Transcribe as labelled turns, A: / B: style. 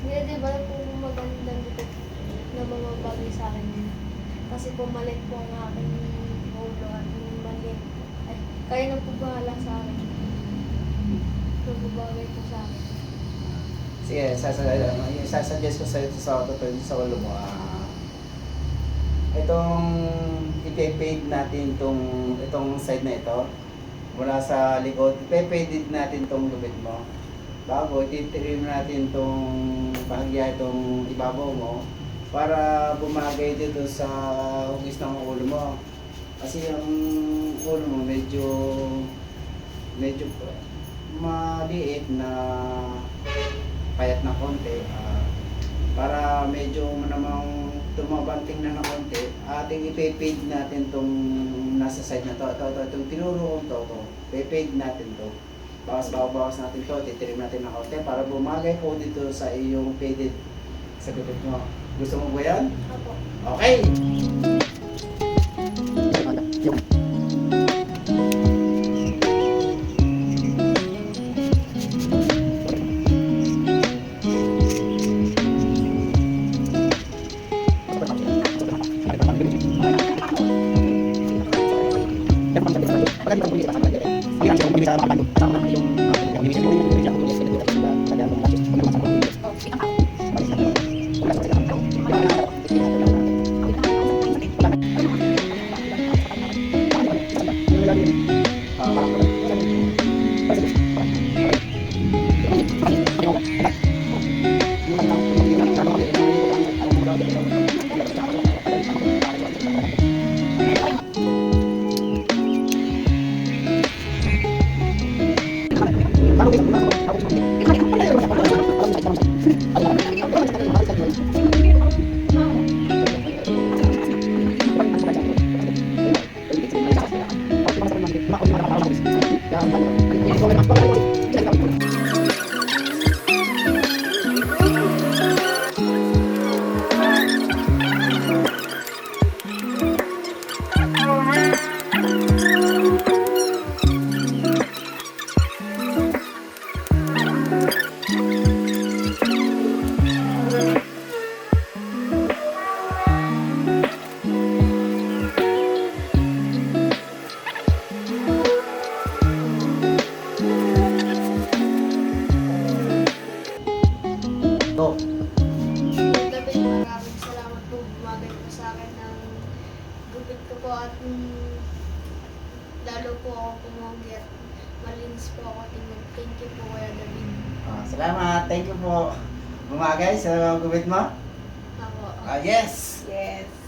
A: Hindi, di ba po magandang dito na bumabagay sa akin yun? Kasi pumalit po ang aking ulo at maliit. Ay, kaya na po bahala sa akin. Nagbabagay po sa akin.
B: Sige, sasuggest ko sa'yo sa totoo sa ulo mo. Itong ipe-fade natin itong side na ito. Mula sa likod, ipe-fade natin itong lubid mo. Bago, ititrim natin itong bahagya, itong ibabaw mo para bumagay dito sa hugis ng ulo mo. Kasi ang ulo mo medyo maliit na payat na konti. Para medyo namang tumabanting na ng konti, ating ipe-fade natin itong nasa side na to. Itong tinuro kong to. Ipe-fade natin to. Bawas natin to, titrim natin ng konti para bumagay po dito sa iyong faded sa gupit mo. Gusto mo ba yan?
A: Opo.
B: Okay! Go.
A: David, maraming salamat po. Bumagay po sa akin ng gupit ko po at lalo po ako pumogi at malinis po ako tingin. Thank you po, Kuya David.
B: Salamat. Thank you po. Bumagay sa gupit mo?
A: Ako.
B: Yes!
C: Yes.